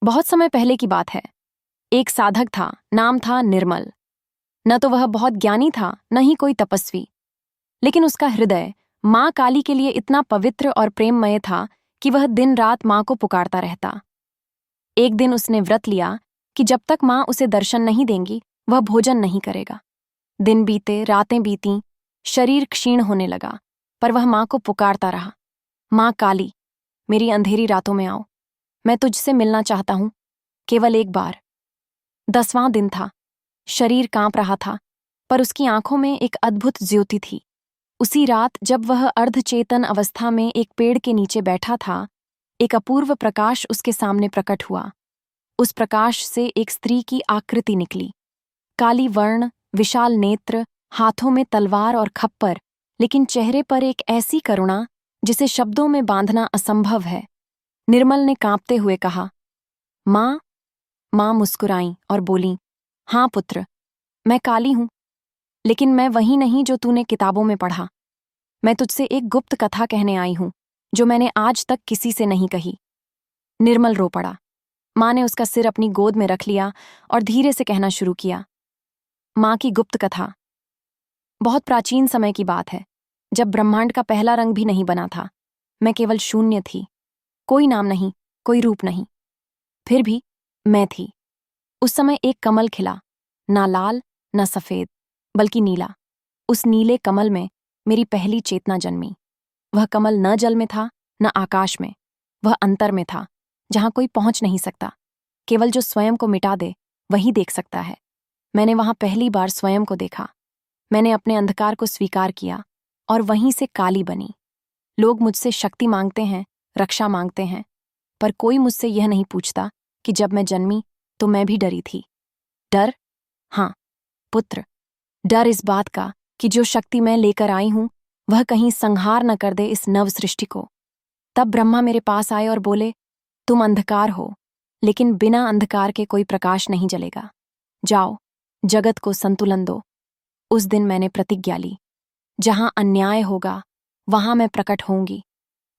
बहुत समय पहले की बात है। एक साधक था, नाम था निर्मल। न तो वह बहुत ज्ञानी था, न ही कोई तपस्वी, लेकिन उसका हृदय माँ काली के लिए इतना पवित्र और प्रेममय था कि वह दिन रात माँ को पुकारता रहता। एक दिन उसने व्रत लिया कि जब तक माँ उसे दर्शन नहीं देंगी वह भोजन नहीं करेगा। दिन बीते, रातें बीतीं, शरीर क्षीण होने लगा, पर वह माँ को पुकारता रहा। माँ काली, मेरी अंधेरी रातों में आओ, मैं तुझसे मिलना चाहता हूँ, केवल एक बार। 10वां दिन था। शरीर कांप रहा था, पर उसकी आंखों में एक अद्भुत ज्योति थी। उसी रात जब वह अर्धचेतन अवस्था में एक पेड़ के नीचे बैठा था, एक अपूर्व प्रकाश उसके सामने प्रकट हुआ। उस प्रकाश से एक स्त्री की आकृति निकली। काली वर्ण, विशाल नेत्र, हाथों में तलवार और खप्पर, लेकिन चेहरे पर एक ऐसी करुणा जिसे शब्दों में बांधना असंभव है। निर्मल ने कांपते हुए कहा, माँ। माँ मुस्कुराईं और बोलीं, हाँ पुत्र, मैं काली हूं, लेकिन मैं वही नहीं जो तूने किताबों में पढ़ा। मैं तुझसे एक गुप्त कथा कहने आई हूं, जो मैंने आज तक किसी से नहीं कही। निर्मल रो पड़ा। माँ ने उसका सिर अपनी गोद में रख लिया और धीरे से कहना शुरू किया। माँ की गुप्त कथा। बहुत प्राचीन समय की बात है, जब ब्रह्मांड का पहला रंग भी नहीं बना था। मैं केवल शून्य थी, कोई नाम नहीं, कोई रूप नहीं, फिर भी मैं थी। उस समय एक कमल खिला, ना लाल ना सफेद, बल्कि नीला। उस नीले कमल में मेरी पहली चेतना जन्मी। वह कमल न जल में था, न आकाश में, वह अंतर में था, जहां कोई पहुंच नहीं सकता। केवल जो स्वयं को मिटा दे वही देख सकता है। मैंने वहां पहली बार स्वयं को देखा। मैंने अपने अंधकार को स्वीकार किया और वहीं से काली बनी। लोग मुझसे शक्ति मांगते हैं, रक्षा मांगते हैं, पर कोई मुझसे यह नहीं पूछता कि जब मैं जन्मी तो मैं भी डरी थी। डर? हाँ पुत्र, डर इस बात का कि जो शक्ति मैं लेकर आई हूं वह कहीं संहार न कर दे इस नव सृष्टि को। तब ब्रह्मा मेरे पास आए और बोले, तुम अंधकार हो, लेकिन बिना अंधकार के कोई प्रकाश नहीं जलेगा। जाओ, जगत को संतुलन दो। उस दिन मैंने प्रतिज्ञा ली, जहां अन्याय होगा वहां मैं प्रकट होंगी,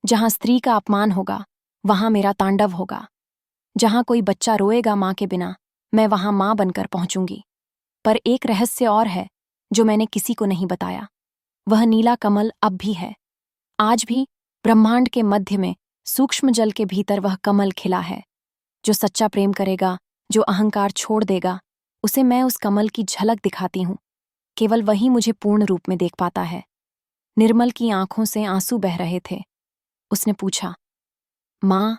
जहां स्त्री का अपमान होगा वहां मेरा तांडव होगा, जहां कोई बच्चा रोएगा माँ के बिना मैं वहां माँ बनकर पहुंचूंगी। पर एक रहस्य और है जो मैंने किसी को नहीं बताया। वह नीला कमल अब भी है। आज भी ब्रह्मांड के मध्य में सूक्ष्म जल के भीतर वह कमल खिला है। जो सच्चा प्रेम करेगा, जो अहंकार छोड़ देगा, उसे मैं उस कमल की झलक दिखाती हूं। केवल वही मुझे पूर्ण रूप में देख पाता है। निर्मल की आंखों से आंसू बह रहे थे। उसने पूछा, माँ,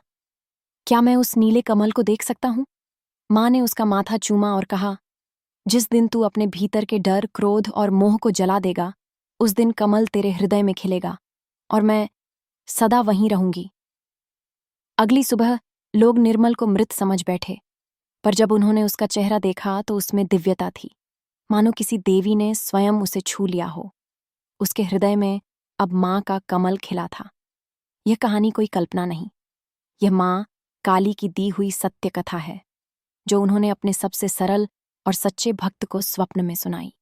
क्या मैं उस नीले कमल को देख सकता हूं? माँ ने उसका माथा चूमा और कहा, जिस दिन तू अपने भीतर के डर, क्रोध और मोह को जला देगा, उस दिन कमल तेरे हृदय में खिलेगा और मैं सदा वहीं रहूंगी। अगली सुबह लोग निर्मल को मृत समझ बैठे, पर जब उन्होंने उसका चेहरा देखा तो उसमें दिव्यता थी, मानो किसी देवी ने स्वयं उसे छू लिया हो। उसके हृदय में अब माँ का कमल खिला था। यह कहानी कोई कल्पना नहीं, यह माँ काली की दी हुई सत्य कथा है, जो उन्होंने अपने सबसे सरल और सच्चे भक्त को स्वप्न में सुनाई।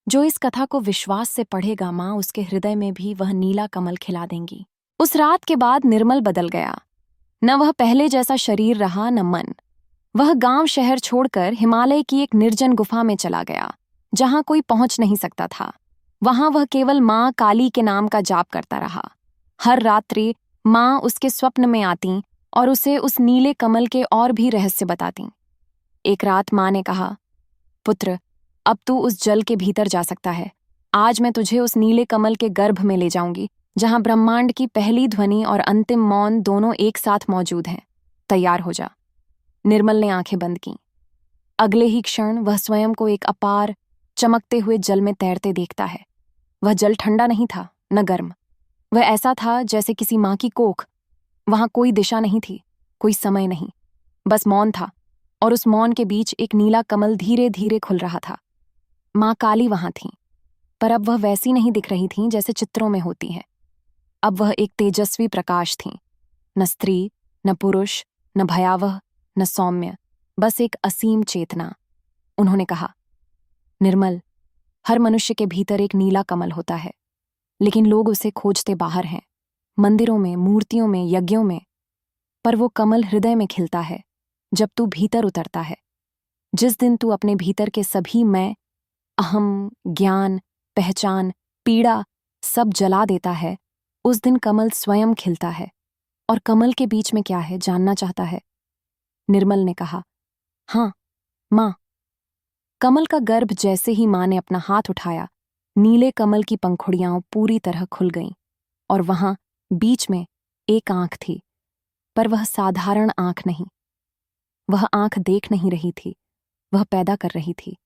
जो इस कथा को विश्वास से पढ़ेगा, माँ उसके हृदय में भी वह नीला कमल खिला देंगी। उस रात के बाद निर्मल बदल गया। न वह पहले जैसा शरीर रहा, न मन। वह गांव शहर छोड़कर हिमालय की एक निर्जन गुफा में चला गया, जहां कोई पहुंच नहीं सकता था। वहां वह केवल माँ काली के नाम का जाप करता रहा। हर रात्रि माँ उसके स्वप्न में आती और उसे उस नीले कमल के और भी रहस्य बताती। एक रात माँ ने कहा, पुत्र, अब तू उस जल के भीतर जा सकता है। आज मैं तुझे उस नीले कमल के गर्भ में ले जाऊंगी, जहां ब्रह्मांड की पहली ध्वनि और अंतिम मौन दोनों एक साथ मौजूद हैं। तैयार हो जा। निर्मल ने आंखें बंद कीं। अगले ही क्षण वह स्वयं को एक अपार, चमकते हुए जल में तैरते देखता है। वह जल ठंडा नहीं था, न गर्म। वह ऐसा था जैसे किसी माँ की कोख। वहां कोई दिशा नहीं थी, कोई समय नहीं, बस मौन था, और उस मौन के बीच एक नीला कमल धीरे धीरे खुल रहा था। माँ काली वहां थीं, पर अब वह वैसी नहीं दिख रही थीं जैसे चित्रों में होती हैं। अब वह एक तेजस्वी प्रकाश थीं, न स्त्री, न पुरुष, न भयावह, न सौम्य, बस एक असीम चेतना। उन्होंने कहा, निर्मल, हर मनुष्य के भीतर एक नीला कमल होता है, लेकिन लोग उसे खोजते बाहर हैं, मंदिरों में, मूर्तियों में, यज्ञों में, पर वो कमल हृदय में खिलता है, जब तू भीतर उतरता है। जिस दिन तू अपने भीतर के सभी मैं, अहम, ज्ञान, पहचान, पीड़ा सब जला देता है, उस दिन कमल स्वयं खिलता है। और कमल के बीच में क्या है जानना चाहता है? निर्मल ने कहा, हाँ माँ। कमल का गर्भ जैसे ही माँ ने अपना हाथ उठाया, नीले कमल की पंखुड़ियां पूरी तरह खुल गईं और वहां बीच में एक आंख थी। पर वह साधारण आंख नहीं, वह आंख देख नहीं रही थी, वह पैदा कर रही थी।